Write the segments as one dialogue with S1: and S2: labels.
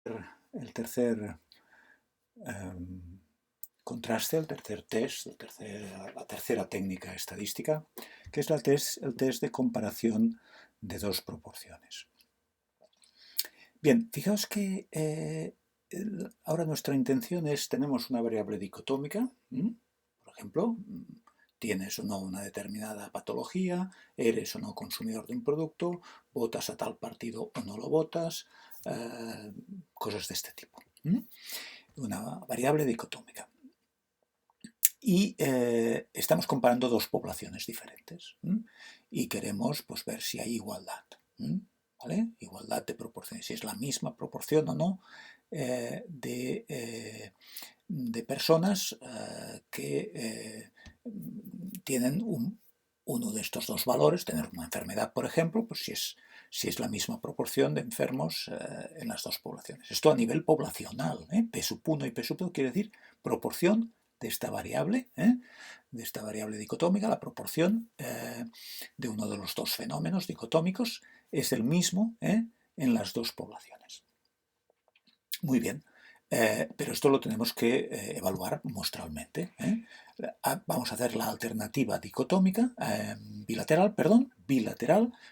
S1: el tercer contraste, el tercer test, la tercera técnica estadística, que es el test de comparación de dos proporciones. Bien, fijaos que ahora nuestra intención es, tenemos una variable dicotómica, por ejemplo, tienes o no una determinada patología, eres o no consumidor de un producto, votas a tal partido o no lo votas, cosas de este tipo. Una variable dicotómica. Y estamos comparando dos poblaciones diferentes y queremos pues, ver si hay igualdad. ¿Vale? Igualdad de proporciones, si es la misma proporción o no de personas que tienen uno de estos dos valores, tener una enfermedad, por ejemplo, pues si es la misma proporción de enfermos en las dos poblaciones. Esto a nivel poblacional, P sub 1 y P sub 2 quiere decir proporción de esta variable dicotómica, la proporción de uno de los dos fenómenos dicotómicos es el mismo en las dos poblaciones. Muy bien, pero esto lo tenemos que evaluar muestralmente. Vamos a hacer la alternativa dicotómica, bilateral,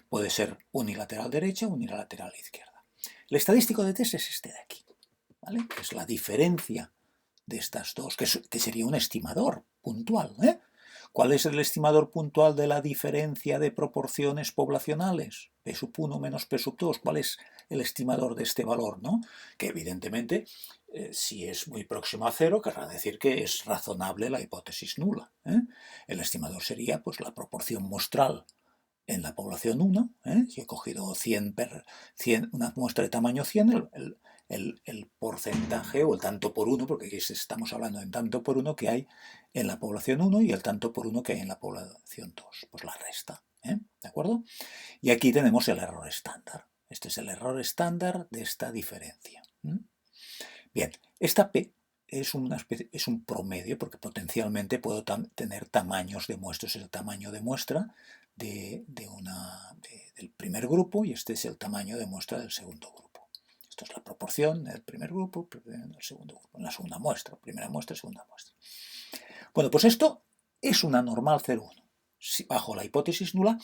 S1: puede ser unilateral derecha, unilateral izquierda. El estadístico de test es este de aquí, ¿vale? Es la diferencia de estas dos, que sería un estimador puntual. ¿Cuál es el estimador puntual de la diferencia de proporciones poblacionales? P sub 1 menos P sub 2. ¿Cuál es el estimador de este valor? ¿No? Que evidentemente, si es muy próximo a cero, querrá decir que es razonable la hipótesis nula. El estimador sería pues, la proporción muestral en la población 1, si he cogido 100, una muestra de tamaño 100, el porcentaje o el tanto por uno, porque aquí estamos hablando de tanto por uno que hay en la población 1 y el tanto por uno que hay en la población 2, pues la resta, ¿de acuerdo? Y aquí tenemos el error estándar. Este es el error estándar de esta diferencia. Bien, esta P es un promedio, porque potencialmente puedo tener tamaños de muestras. Es el tamaño de muestra del primer grupo y este es el tamaño de muestra del segundo grupo. Esto es la proporción del primer grupo, del segundo grupo, en la segunda muestra, primera muestra, segunda muestra. Bueno, pues esto es una normal 0,1, bajo la hipótesis nula,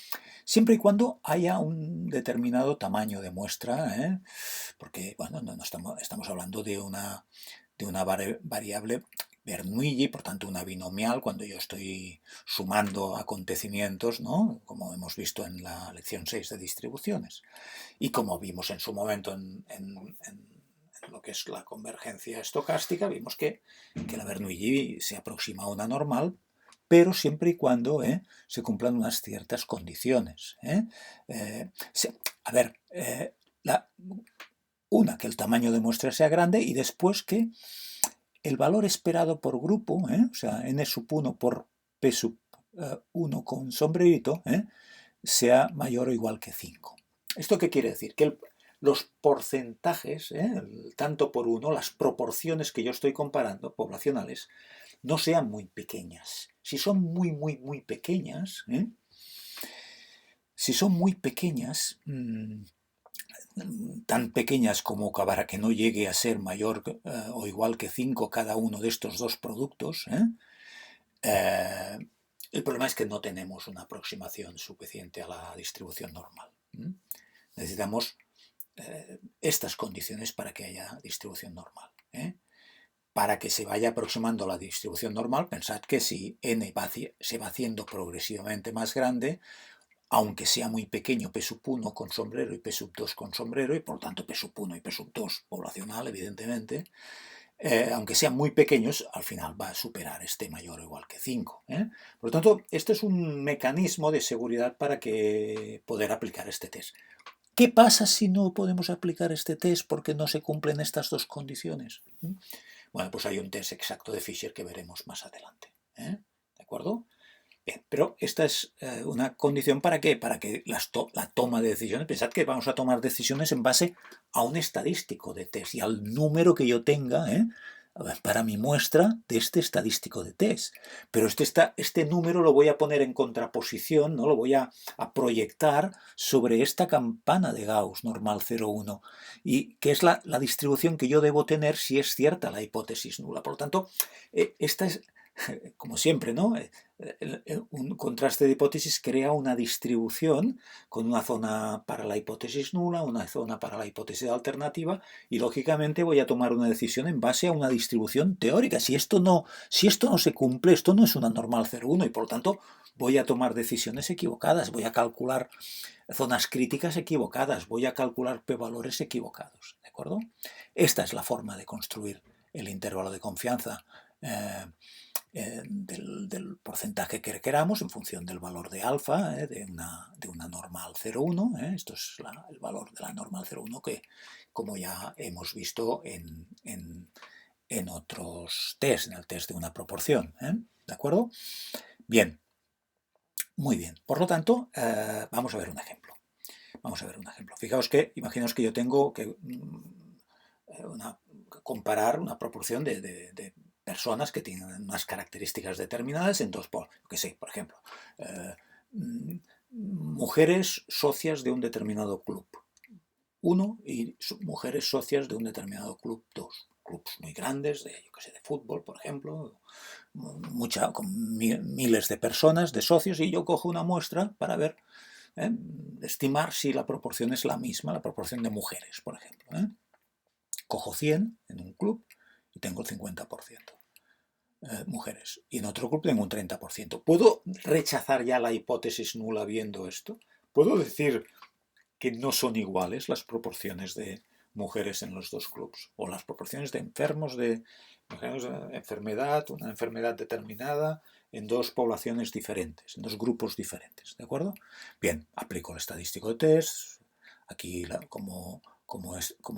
S1: siempre y cuando haya un determinado tamaño de muestra, porque bueno, no estamos hablando de una variable Bernoulli, por tanto una binomial, cuando yo estoy sumando acontecimientos, ¿no? Como hemos visto en la lección 6 de distribuciones. Y como vimos en su momento en lo que es la convergencia estocástica, vimos que la Bernoulli se aproxima a una normal, pero siempre y cuando se cumplan unas ciertas condiciones. Una, que el tamaño de muestra sea grande y después que el valor esperado por grupo, o sea, n sub 1 por p sub 1 con sombrerito, sea mayor o igual que 5. ¿Esto qué quiere decir? Que los porcentajes, el tanto por uno, las proporciones que yo estoy comparando, poblacionales, no sean muy pequeñas. Si son muy pequeñas, tan pequeñas como para que no llegue a ser mayor o igual que 5 cada uno de estos dos productos, el problema es que no tenemos una aproximación suficiente a la distribución normal. Necesitamos estas condiciones para que haya distribución normal. Para que se vaya aproximando a la distribución normal, pensad que si n se va haciendo progresivamente más grande, aunque sea muy pequeño P sub 1 con sombrero y P sub 2 con sombrero, y por tanto P sub 1 y P sub 2 poblacional, evidentemente, aunque sean muy pequeños, al final va a superar este mayor o igual que 5. Por lo tanto, este es un mecanismo de seguridad para poder aplicar este test. ¿Qué pasa si no podemos aplicar este test porque no se cumplen estas dos condiciones? Bueno, pues hay un test exacto de Fisher que veremos más adelante. ¿De acuerdo? Bien, pero esta es una condición ¿para qué? Para que la toma de decisiones, pensad que vamos a tomar decisiones en base a un estadístico de test y al número que yo tenga para mi muestra de este estadístico de test. Pero este número lo voy a poner en contraposición, ¿no? Lo voy a proyectar sobre esta campana de Gauss normal 0,1, y que es la distribución que yo debo tener si es cierta la hipótesis nula. Por lo tanto, esta es, como siempre, ¿no? Un contraste de hipótesis crea una distribución con una zona para la hipótesis nula, una zona para la hipótesis alternativa, y lógicamente voy a tomar una decisión en base a una distribución teórica. Si esto no se cumple, esto no es una normal 0,1, y por lo tanto voy a tomar decisiones equivocadas, voy a calcular zonas críticas equivocadas, voy a calcular p-valores equivocados, ¿de acuerdo? Esta es la forma de construir el intervalo de confianza del porcentaje que queramos en función del valor de alfa de una normal 0,1. Esto es el valor de la normal 0,1 que, como ya hemos visto en otros test, en el test de una proporción. ¿De acuerdo? Bien, muy bien. Por lo tanto, vamos a ver un ejemplo. Fijaos que, imaginaos que yo tengo que comparar una proporción de personas que tienen unas características determinadas en dos polos. Por ejemplo, mujeres socias de un determinado club 1 y mujeres socias de un determinado club 2. Clubs muy grandes, de fútbol, por ejemplo, con miles de personas, de socios, y yo cojo una muestra para ver, estimar si la proporción es la misma, la proporción de mujeres, por ejemplo. Cojo 100 en un club y tengo el 50%. Mujeres, y en otro club tengo un 30%. ¿Puedo rechazar ya la hipótesis nula viendo esto? ¿Puedo decir que no son iguales las proporciones de mujeres en los dos clubs? O las proporciones de enfermos de enfermedad, una enfermedad determinada en dos poblaciones diferentes, en dos grupos diferentes, ¿de acuerdo? Bien, aplico el estadístico de test. Aquí, como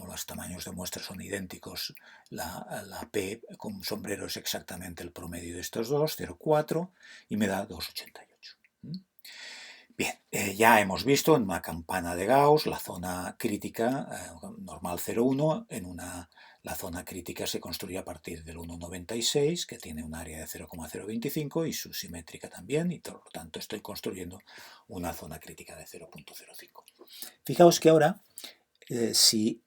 S1: los tamaños de muestras son idénticos, la P con sombrero es exactamente el promedio de estos dos, 0,4, y me da 2,88. Bien, ya hemos visto en una campana de Gauss la zona crítica normal 0,1, la zona crítica se construye a partir del 1,96, que tiene un área de 0,025 y su simétrica también, y por lo tanto estoy construyendo una zona crítica de 0,05. Fijaos que ahora, si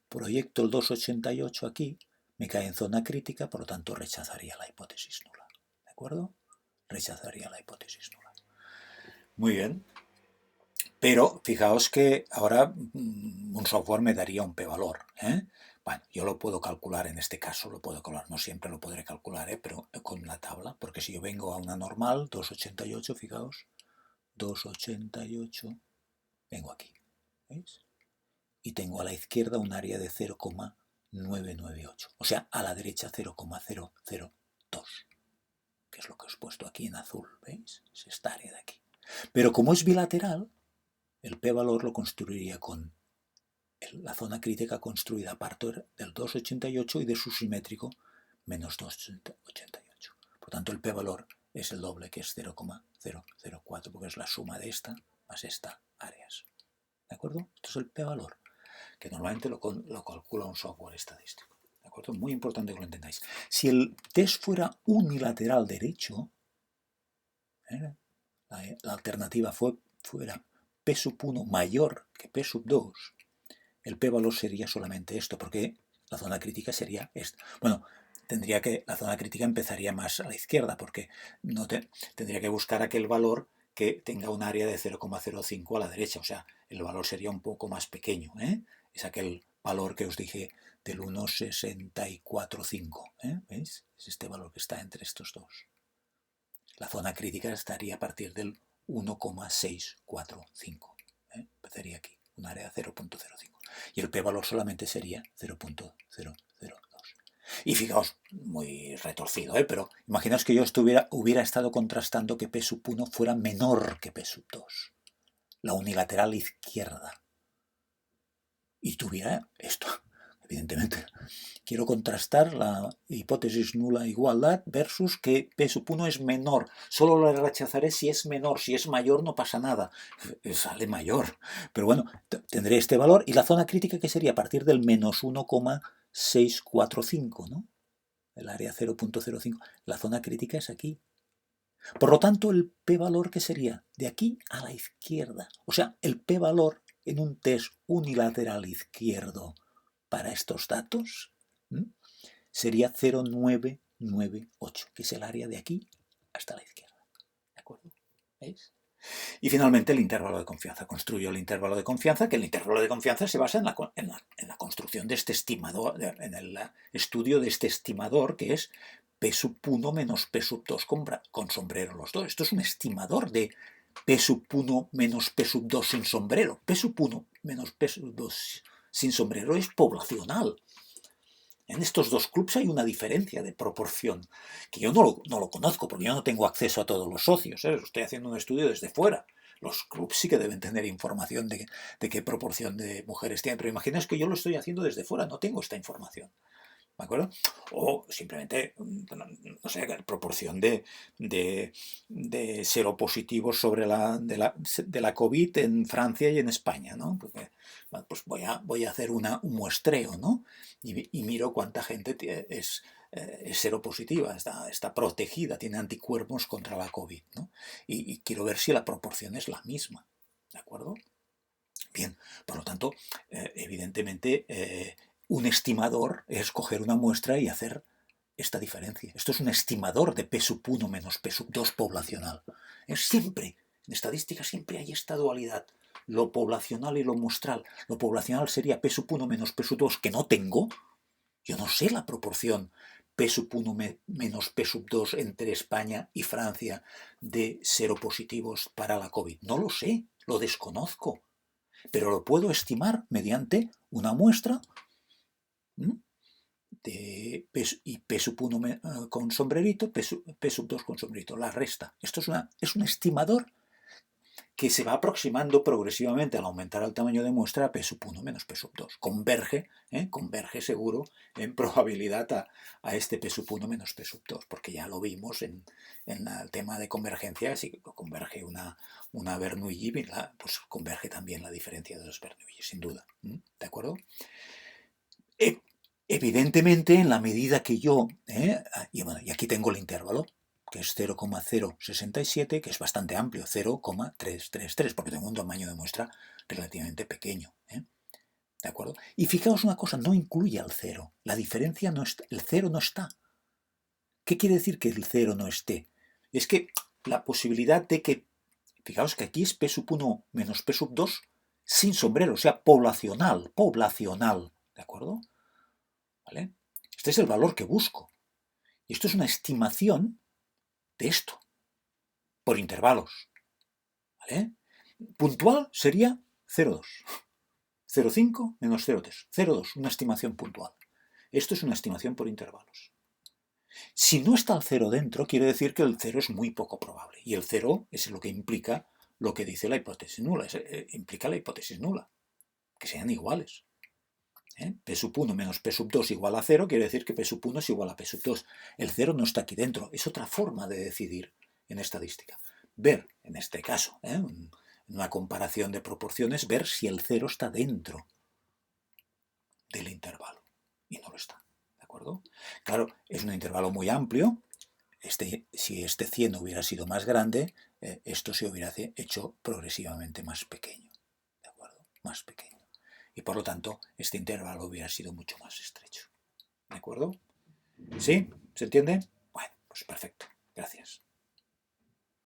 S1: proyecto el 2,88 aquí, me cae en zona crítica, por lo tanto rechazaría la hipótesis nula. ¿De acuerdo? Rechazaría la hipótesis nula. Muy bien. Pero fijaos que ahora un software me daría un p-valor. Bueno, yo lo puedo calcular en este caso, no siempre lo podré calcular, pero con la tabla, porque si yo vengo a una normal, 2,88, fijaos, 2,88, vengo aquí, ¿veis? Y tengo a la izquierda un área de 0,998, o sea, a la derecha 0,002, que es lo que os he puesto aquí en azul, ¿veis? Es esta área de aquí. Pero como es bilateral, el p-valor lo construiría con la zona crítica construida a partir del 2,88 y de su simétrico menos 2,88. Por tanto, el p-valor es el doble, que es 0,004, porque es la suma de esta más esta áreas. ¿De acuerdo? Esto es el p-valor, que normalmente lo calcula un software estadístico. ¿De acuerdo? Muy importante que lo entendáis. Si el test fuera unilateral derecho, la alternativa fuera P sub 1 mayor que P sub 2, el p-valor sería solamente esto, porque la zona crítica sería esto. Bueno, la zona crítica empezaría más a la izquierda, porque tendría que buscar aquel valor que tenga un área de 0,05 a la derecha, o sea, el valor sería un poco más pequeño. Es aquel valor que os dije del 1,645. ¿Veis? Es este valor que está entre estos dos. La zona crítica estaría a partir del 1,645. Empezaría aquí, un área de 0,05. Y el p-valor solamente sería 0,002. Y fijaos, muy retorcido, pero imaginaos que yo hubiera estado contrastando que P sub 1 fuera menor que P sub 2, la unilateral izquierda, y tuviera esto. Evidentemente, quiero contrastar la hipótesis nula igualdad versus que P sub 1 es menor. Solo lo rechazaré si es menor. Si es mayor no pasa nada. Sale mayor. Pero bueno, tendré este valor. Y la zona crítica, que sería a partir del menos 1,645, ¿no? el área 0.05, la zona crítica es aquí. Por lo tanto, el p-valor, ¿qué sería? De aquí a la izquierda. O sea, el p-valor en un test unilateral izquierdo para estos datos sería 0,998, que es el área de aquí hasta la izquierda. ¿De acuerdo? ¿Veis? Y finalmente el intervalo de confianza. Construyo el intervalo de confianza, que el intervalo de confianza se basa en la construcción de este estimador, en el estudio de este estimador, que es P sub 1 menos P sub 2 con sombrero los dos. Esto es un estimador de P sub 1 menos P sub 2 sin sombrero. P sub 1 menos P sub 2 sin sombrero es poblacional. En estos dos clubs hay una diferencia de proporción, que yo no lo conozco, porque yo no tengo acceso a todos los socios, estoy haciendo un estudio desde fuera. Los clubs sí que deben tener información de qué proporción de mujeres tienen, pero imaginaos que yo lo estoy haciendo desde fuera, no tengo esta información. ¿De acuerdo? O simplemente, no sé, proporción de seropositivos sobre de la COVID en Francia y en España, ¿no? Porque, pues voy a hacer un muestreo, ¿no? Y miro cuánta gente es seropositiva, está protegida, tiene anticuerpos contra la COVID, ¿no? Y quiero ver si la proporción es la misma, ¿de acuerdo? Bien, por lo tanto, evidentemente, un estimador es coger una muestra y hacer esta diferencia. Esto es un estimador de P sub 1 menos P sub 2 poblacional. Siempre, en estadística siempre hay esta dualidad, lo poblacional y lo muestral. Lo poblacional sería P sub 1 menos P sub 2, que no tengo. Yo no sé la proporción P sub 1 menos P sub 2 entre España y Francia de seropositivos para la COVID. No lo sé, lo desconozco. Pero lo puedo estimar mediante una muestra de P sub 1 con sombrerito, P sub 2 con sombrerito, la resta. Esto es un estimador que se va aproximando progresivamente al aumentar el tamaño de muestra a P sub 1 menos P sub 2. Converge seguro en probabilidad a este P sub 1 menos P sub 2, porque ya lo vimos en el tema de convergencia. Si converge una Bernoulli, pues converge también la diferencia de los Bernoulli, sin duda. ¿De acuerdo? Evidentemente, en la medida que yo, y aquí tengo el intervalo, que es 0,067, que es bastante amplio, 0,333, porque tengo un tamaño de muestra relativamente pequeño. ¿De acuerdo? Y fijaos una cosa, no incluye al 0. La diferencia no está, el 0 no está. ¿Qué quiere decir que el 0 no esté? Es que la posibilidad de que, fijaos que aquí es P sub 1 menos P sub 2 sin sombrero, o sea, poblacional, ¿de acuerdo? ¿Vale? Este es el valor que busco. Y esto es una estimación de esto, por intervalos. ¿Vale? Puntual sería 0,2. 0,5 menos 0,3. 0,2, una estimación puntual. Esto es una estimación por intervalos. Si no está el 0 dentro, quiere decir que el 0 es muy poco probable. Y el 0 es lo que implica lo que dice la hipótesis nula. Implica la hipótesis nula, que sean iguales. P sub 1 menos P sub 2 igual a 0, quiere decir que P sub 1 es igual a P sub 2. El 0 no está aquí dentro. Es otra forma de decidir en estadística. Ver, en este caso, en una comparación de proporciones, ver si el 0 está dentro del intervalo. Y no lo está. ¿De acuerdo? Claro, es un intervalo muy amplio. Si este 100 hubiera sido más grande, esto se hubiera hecho progresivamente más pequeño. ¿De acuerdo? Más pequeño. Y por lo tanto, este intervalo hubiera sido mucho más estrecho. ¿De acuerdo? ¿Sí? ¿Se entiende? Bueno, pues perfecto. Gracias.